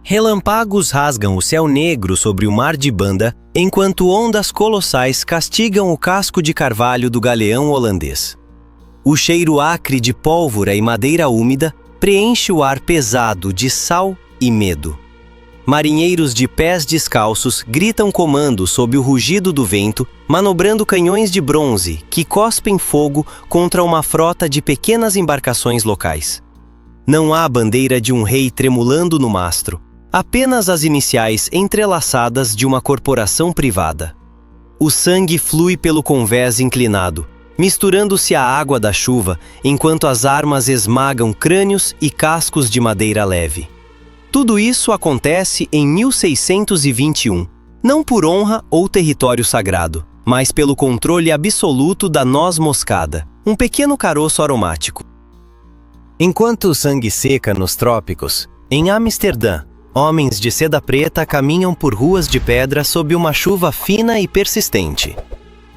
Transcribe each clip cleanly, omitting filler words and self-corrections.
Relampagos rasgam o céu negro sobre o mar de Banda, enquanto ondas colossais castigam o casco de carvalho do galeão holandês. O cheiro acre de pólvora e madeira úmida preenche o ar pesado de sal e medo. Marinheiros de pés descalços gritam comando sob o rugido do vento, manobrando canhões de bronze que cospem fogo contra uma frota de pequenas embarcações locais. Não há bandeira de um rei tremulando no mastro, apenas as iniciais entrelaçadas de uma corporação privada. O sangue flui pelo convés inclinado, misturando-se à água da chuva, enquanto as armas esmagam crânios e cascos de madeira leve. Tudo isso acontece em 1621, não por honra ou território sagrado, mas pelo controle absoluto da noz moscada, um pequeno caroço aromático. Enquanto o sangue seca nos trópicos, em Amsterdã, homens de seda preta caminham por ruas de pedra sob uma chuva fina e persistente.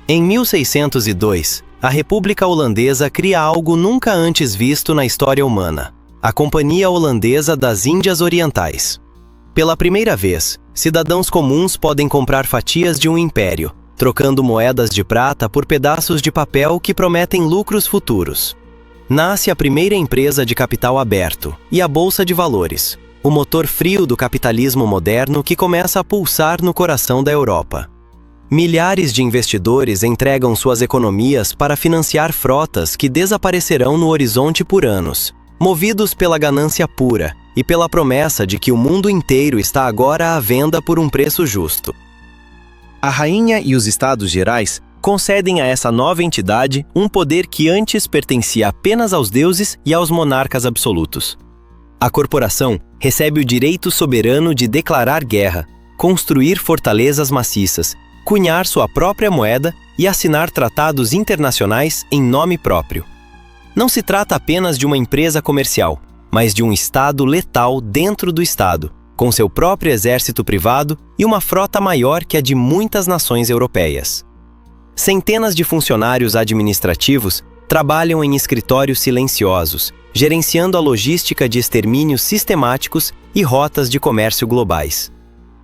Em 1602, a República Holandesa cria algo nunca antes visto na história humana: a Companhia Holandesa das Índias Orientais. Pela primeira vez, cidadãos comuns podem comprar fatias de um império, trocando moedas de prata por pedaços de papel que prometem lucros futuros. Nasce a primeira empresa de capital aberto e a Bolsa de Valores, o motor frio do capitalismo moderno que começa a pulsar no coração da Europa. Milhares de investidores entregam suas economias para financiar frotas que desaparecerão no horizonte por anos, movidos pela ganância pura e pela promessa de que o mundo inteiro está agora à venda por um preço justo. A rainha e os Estados Gerais concedem a essa nova entidade um poder que antes pertencia apenas aos deuses e aos monarcas absolutos. A corporação recebe o direito soberano de declarar guerra, construir fortalezas maciças, cunhar sua própria moeda e assinar tratados internacionais em nome próprio. Não se trata apenas de uma empresa comercial, mas de um Estado letal dentro do Estado, com seu próprio exército privado e uma frota maior que a de muitas nações europeias. Centenas de funcionários administrativos trabalham em escritórios silenciosos, gerenciando a logística de extermínios sistemáticos e rotas de comércio globais.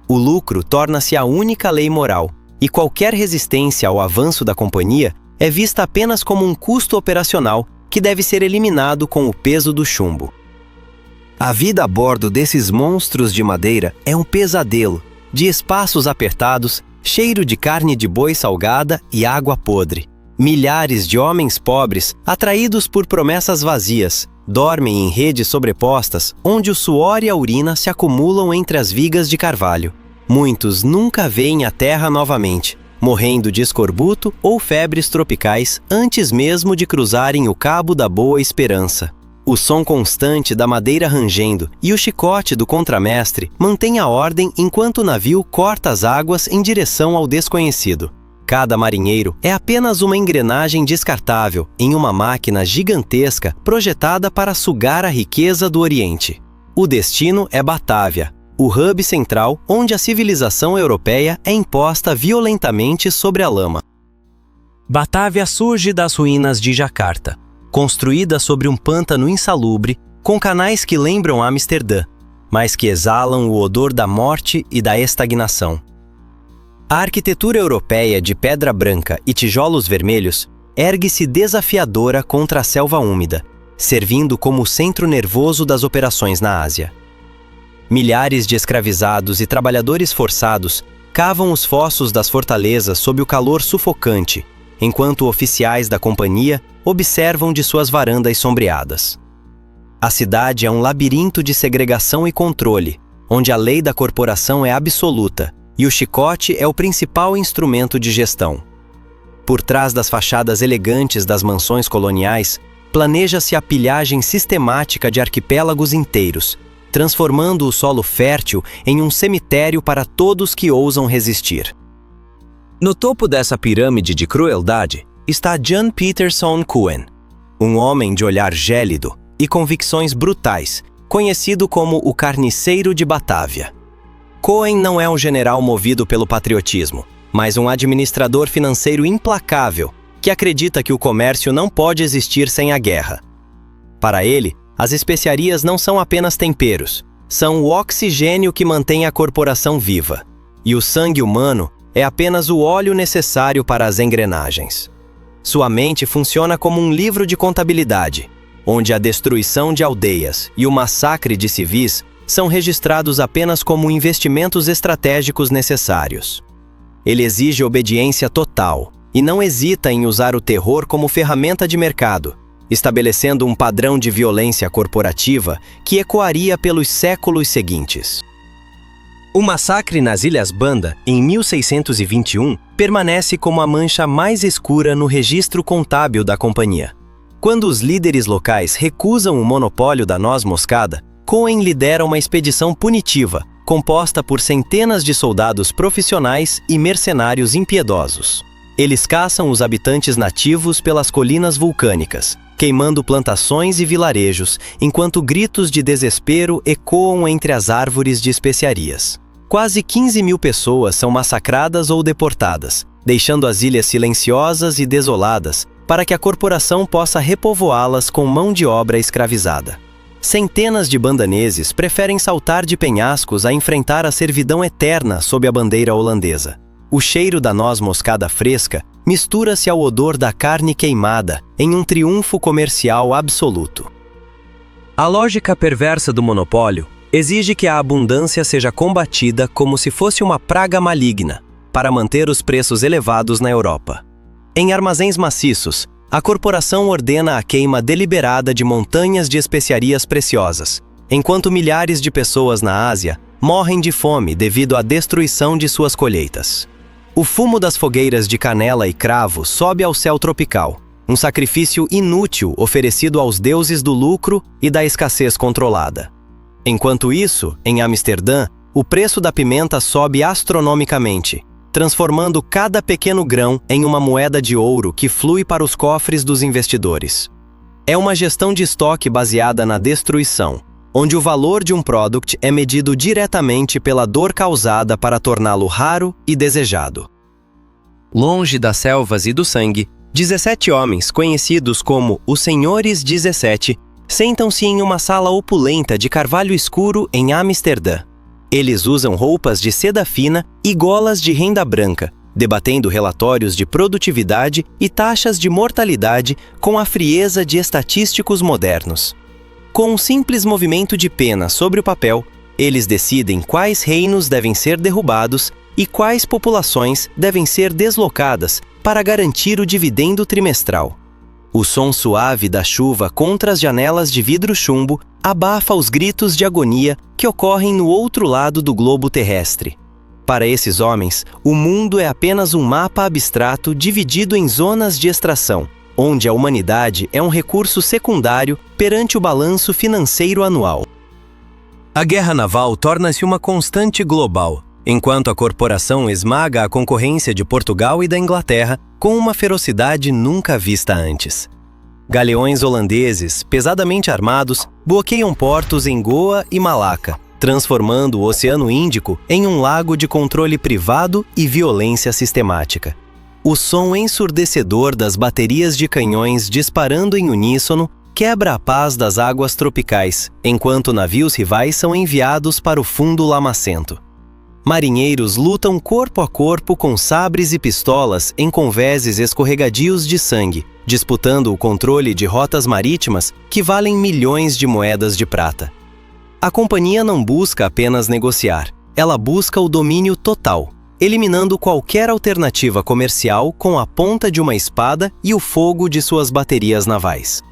O lucro torna-se a única lei moral, e qualquer resistência ao avanço da companhia é vista apenas como um custo operacional que deve ser eliminado com o peso do chumbo. A vida a bordo desses monstros de madeira é um pesadelo, de espaços apertados, cheiro de carne de boi salgada e água podre. Milhares de homens pobres, atraídos por promessas vazias, dormem em redes sobrepostas onde o suor e a urina se acumulam entre as vigas de carvalho. Muitos nunca veem a terra novamente, morrendo de escorbuto ou febres tropicais antes mesmo de cruzarem o Cabo da Boa Esperança. O som constante da madeira rangendo e o chicote do contramestre mantém a ordem enquanto o navio corta as águas em direção ao desconhecido. Cada marinheiro é apenas uma engrenagem descartável em uma máquina gigantesca projetada para sugar a riqueza do Oriente. O destino é Batávia, o hub central onde a civilização europeia é imposta violentamente sobre a lama. Batávia surge das ruínas de Jacarta, construída sobre um pântano insalubre, com canais que lembram Amsterdã, mas que exalam o odor da morte e da estagnação. A arquitetura europeia de pedra branca e tijolos vermelhos ergue-se desafiadora contra a selva úmida, servindo como o centro nervoso das operações na Ásia. Milhares de escravizados e trabalhadores forçados cavam os fossos das fortalezas sob o calor sufocante, enquanto oficiais da companhia observam de suas varandas sombreadas. A cidade é um labirinto de segregação e controle, onde a lei da corporação é absoluta e o chicote é o principal instrumento de gestão. Por trás das fachadas elegantes das mansões coloniais, planeja-se a pilhagem sistemática de arquipélagos inteiros, transformando o solo fértil em um cemitério para todos que ousam resistir. No topo dessa pirâmide de crueldade está Jan Pieterszoon Coen, um homem de olhar gélido e convicções brutais, conhecido como o Carniceiro de Batávia. Coen não é um general movido pelo patriotismo, mas um administrador financeiro implacável que acredita que o comércio não pode existir sem a guerra. Para ele, as especiarias não são apenas temperos, são o oxigênio que mantém a corporação viva, e o sangue humano é apenas o óleo necessário para as engrenagens. Sua mente funciona como um livro de contabilidade, onde a destruição de aldeias e o massacre de civis são registrados apenas como investimentos estratégicos necessários. Ele exige obediência total e não hesita em usar o terror como ferramenta de mercado, estabelecendo um padrão de violência corporativa que ecoaria pelos séculos seguintes. O massacre nas Ilhas Banda, em 1621, permanece como a mancha mais escura no registro contábil da companhia. Quando os líderes locais recusam o monopólio da noz moscada, Cohen lidera uma expedição punitiva, composta por centenas de soldados profissionais e mercenários impiedosos. Eles caçam os habitantes nativos pelas colinas vulcânicas, queimando plantações e vilarejos, enquanto gritos de desespero ecoam entre as árvores de especiarias. Quase 15.000 pessoas são massacradas ou deportadas, deixando as ilhas silenciosas e desoladas para que a corporação possa repovoá-las com mão de obra escravizada. Centenas de bandaneses preferem saltar de penhascos a enfrentar a servidão eterna sob a bandeira holandesa. O cheiro da noz moscada fresca mistura-se ao odor da carne queimada em um triunfo comercial absoluto. A lógica perversa do monopólio exige que a abundância seja combatida como se fosse uma praga maligna, para manter os preços elevados na Europa. Em armazéns maciços, a corporação ordena a queima deliberada de montanhas de especiarias preciosas, enquanto milhares de pessoas na Ásia morrem de fome devido à destruição de suas colheitas. O fumo das fogueiras de canela e cravo sobe ao céu tropical, um sacrifício inútil oferecido aos deuses do lucro e da escassez controlada. Enquanto isso, em Amsterdã, o preço da pimenta sobe astronomicamente, transformando cada pequeno grão em uma moeda de ouro que flui para os cofres dos investidores. É uma gestão de estoque baseada na destruição, onde o valor de um product é medido diretamente pela dor causada para torná-lo raro e desejado. Longe das selvas e do sangue, 17 homens, conhecidos como os Senhores 17, sentam-se em uma sala opulenta de carvalho escuro em Amsterdã. Eles usam roupas de seda fina e golas de renda branca, debatendo relatórios de produtividade e taxas de mortalidade com a frieza de estatísticos modernos. Com um simples movimento de pena sobre o papel, eles decidem quais reinos devem ser derrubados e quais populações devem ser deslocadas para garantir o dividendo trimestral. O som suave da chuva contra as janelas de vidro chumbo abafa os gritos de agonia que ocorrem no outro lado do globo terrestre. Para esses homens, o mundo é apenas um mapa abstrato dividido em zonas de extração, onde a humanidade é um recurso secundário perante o balanço financeiro anual. A guerra naval torna-se uma constante global, enquanto a corporação esmaga a concorrência de Portugal e da Inglaterra com uma ferocidade nunca vista antes. Galeões holandeses, pesadamente armados, bloqueiam portos em Goa e Malaca, transformando o Oceano Índico em um lago de controle privado e violência sistemática. O som ensurdecedor das baterias de canhões disparando em uníssono quebra a paz das águas tropicais, enquanto navios rivais são enviados para o fundo lamacento. Marinheiros lutam corpo a corpo com sabres e pistolas em convéses escorregadios de sangue, disputando o controle de rotas marítimas que valem milhões de moedas de prata. A companhia não busca apenas negociar, ela busca o domínio total, eliminando qualquer alternativa comercial com a ponta de uma espada e o fogo de suas baterias navais.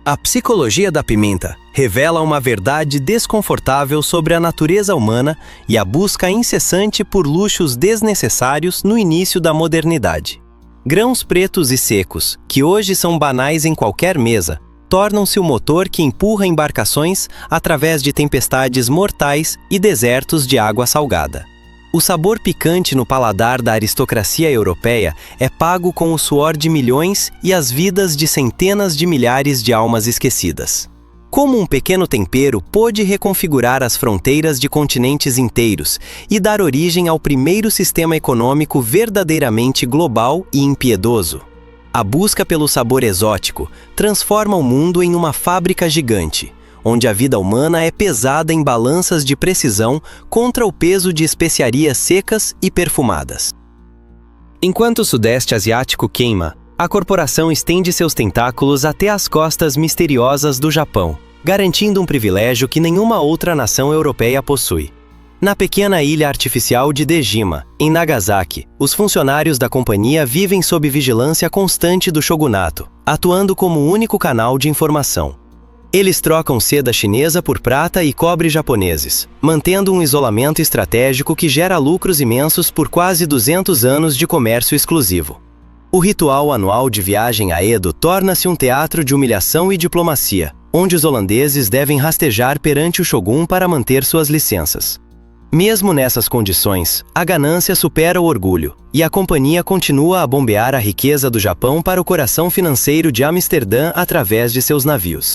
A psicologia da pimenta revela uma verdade desconfortável sobre a natureza humana e a busca incessante por luxos desnecessários no início da modernidade. Grãos pretos e secos, que hoje são banais em qualquer mesa, tornam-se o motor que empurra embarcações através de tempestades mortais e desertos de água salgada. O sabor picante no paladar da aristocracia europeia é pago com o suor de milhões e as vidas de centenas de milhares de almas esquecidas. Como um pequeno tempero pôde reconfigurar as fronteiras de continentes inteiros e dar origem ao primeiro sistema econômico verdadeiramente global e impiedoso? A busca pelo sabor exótico transforma o mundo em uma fábrica gigante, onde a vida humana é pesada em balanças de precisão contra o peso de especiarias secas e perfumadas. Enquanto o Sudeste Asiático queima, a corporação estende seus tentáculos até as costas misteriosas do Japão, garantindo um privilégio que nenhuma outra nação europeia possui. Na pequena ilha artificial de Dejima, em Nagasaki, os funcionários da companhia vivem sob vigilância constante do shogunato, atuando como único canal de informação. Eles trocam seda chinesa por prata e cobre japoneses, mantendo um isolamento estratégico que gera lucros imensos por quase 200 anos de comércio exclusivo. O ritual anual de viagem a Edo torna-se um teatro de humilhação e diplomacia, onde os holandeses devem rastejar perante o shogun para manter suas licenças. Mesmo nessas condições, a ganância supera o orgulho, e a companhia continua a bombear a riqueza do Japão para o coração financeiro de Amsterdã através de seus navios.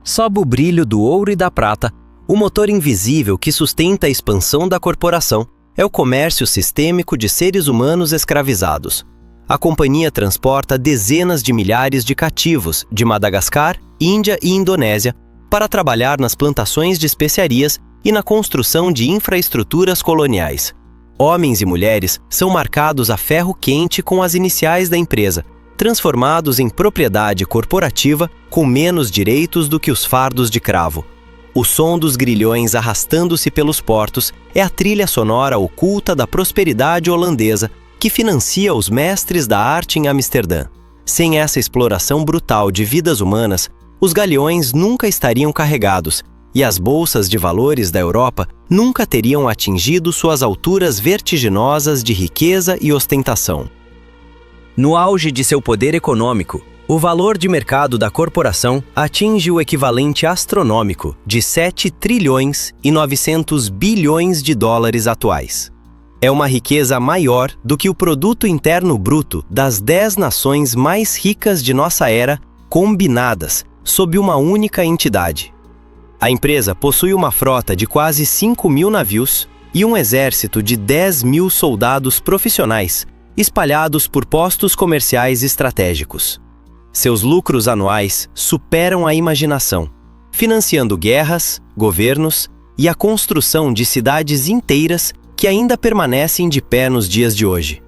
Sob o brilho do ouro e da prata, o motor invisível que sustenta a expansão da corporação é o comércio sistêmico de seres humanos escravizados. A companhia transporta dezenas de milhares de cativos de Madagascar, Índia e Indonésia para trabalhar nas plantações de especiarias e na construção de infraestruturas coloniais. Homens e mulheres são marcados a ferro quente com as iniciais da empresa, transformados em propriedade corporativa com menos direitos do que os fardos de cravo. O som dos grilhões arrastando-se pelos portos é a trilha sonora oculta da prosperidade holandesa que financia os mestres da arte em Amsterdã. Sem essa exploração brutal de vidas humanas, os galeões nunca estariam carregados e as bolsas de valores da Europa nunca teriam atingido suas alturas vertiginosas de riqueza e ostentação. No auge de seu poder econômico, o valor de mercado da corporação atinge o equivalente astronômico de 7 trilhões e 900 bilhões de dólares atuais. É uma riqueza maior do que o produto interno bruto das 10 nações mais ricas de nossa era combinadas sob uma única entidade. A empresa possui uma frota de quase 5.000 navios e um exército de 10.000 soldados profissionais espalhados por postos comerciais estratégicos. Seus lucros anuais superam a imaginação, financiando guerras, governos e a construção de cidades inteiras que ainda permanecem de pé nos dias de hoje.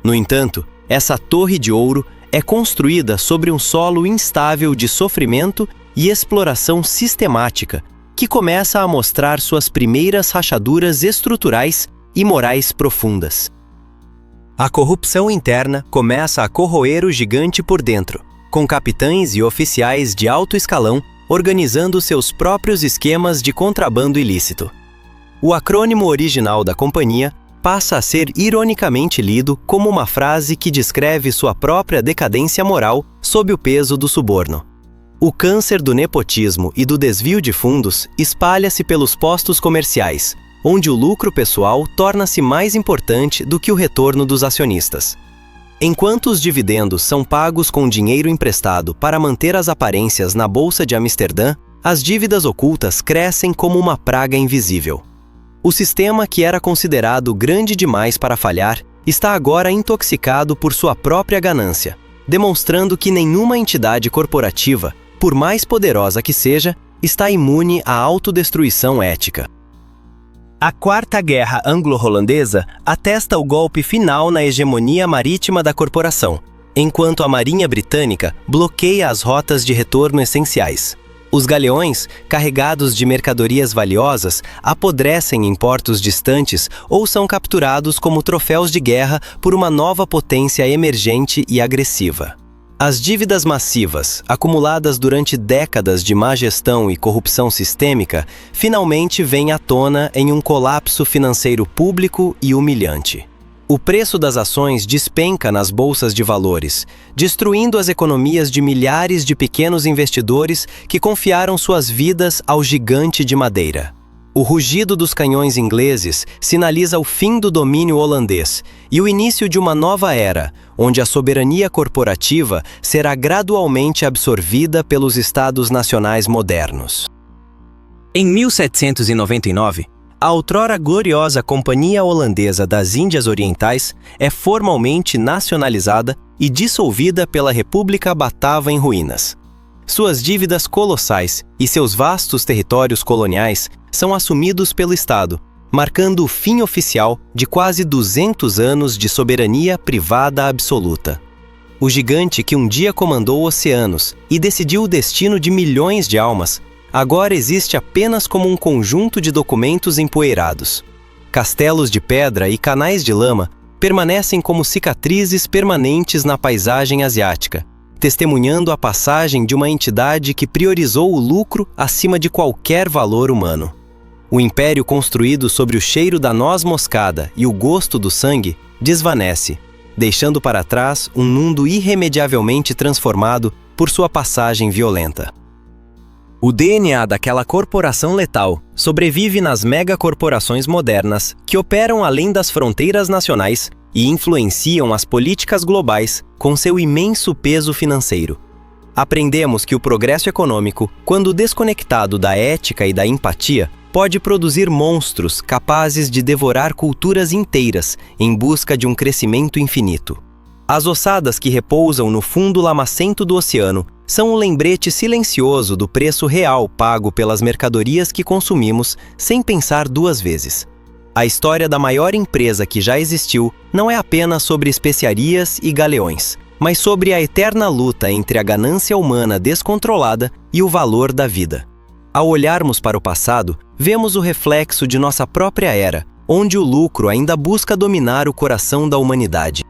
No entanto, essa torre de ouro é construída sobre um solo instável de sofrimento e exploração sistemática, que começa a mostrar suas primeiras rachaduras estruturais e morais profundas. A corrupção interna começa a corroer o gigante por dentro, com capitães e oficiais de alto escalão organizando seus próprios esquemas de contrabando ilícito. O acrônimo original da companhia passa a ser ironicamente lido como uma frase que descreve sua própria decadência moral sob o peso do suborno. O câncer do nepotismo e do desvio de fundos espalha-se pelos postos comerciais, onde o lucro pessoal torna-se mais importante do que o retorno dos acionistas. Enquanto os dividendos são pagos com dinheiro emprestado para manter as aparências na Bolsa de Amsterdã, as dívidas ocultas crescem como uma praga invisível. O sistema que era considerado grande demais para falhar está agora intoxicado por sua própria ganância, demonstrando que nenhuma entidade corporativa, por mais poderosa que seja, está imune à autodestruição ética. A Quarta Guerra Anglo-Holandesa atesta o golpe final na hegemonia marítima da corporação, enquanto a Marinha Britânica bloqueia as rotas de retorno essenciais. Os galeões, carregados de mercadorias valiosas, apodrecem em portos distantes ou são capturados como troféus de guerra por uma nova potência emergente e agressiva. As dívidas massivas, acumuladas durante décadas de má gestão e corrupção sistêmica, finalmente vêm à tona em um colapso financeiro público e humilhante. O preço das ações despenca nas bolsas de valores, destruindo as economias de milhares de pequenos investidores que confiaram suas vidas ao gigante de madeira. O rugido dos canhões ingleses sinaliza o fim do domínio holandês e o início de uma nova era, onde a soberania corporativa será gradualmente absorvida pelos Estados nacionais modernos. Em 1799, a outrora gloriosa Companhia Holandesa das Índias Orientais é formalmente nacionalizada e dissolvida pela República Batava em ruínas. Suas dívidas colossais e seus vastos territórios coloniais são assumidos pelo Estado, marcando o fim oficial de quase 200 anos de soberania privada absoluta. O gigante que um dia comandou oceanos e decidiu o destino de milhões de almas, agora existe apenas como um conjunto de documentos empoeirados. Castelos de pedra e canais de lama permanecem como cicatrizes permanentes na paisagem asiática, testemunhando a passagem de uma entidade que priorizou o lucro acima de qualquer valor humano. O império construído sobre o cheiro da noz moscada e o gosto do sangue desvanece, deixando para trás um mundo irremediavelmente transformado por sua passagem violenta. O DNA daquela corporação letal sobrevive nas megacorporações modernas que operam além das fronteiras nacionais e influenciam as políticas globais com seu imenso peso financeiro. Aprendemos que o progresso econômico, quando desconectado da ética e da empatia, pode produzir monstros capazes de devorar culturas inteiras em busca de um crescimento infinito. As ossadas que repousam no fundo lamacento do oceano são um lembrete silencioso do preço real pago pelas mercadorias que consumimos sem pensar duas vezes. A história da maior empresa que já existiu não é apenas sobre especiarias e galeões, mas sobre a eterna luta entre a ganância humana descontrolada e o valor da vida. Ao olharmos para o passado, vemos o reflexo de nossa própria era, onde o lucro ainda busca dominar o coração da humanidade.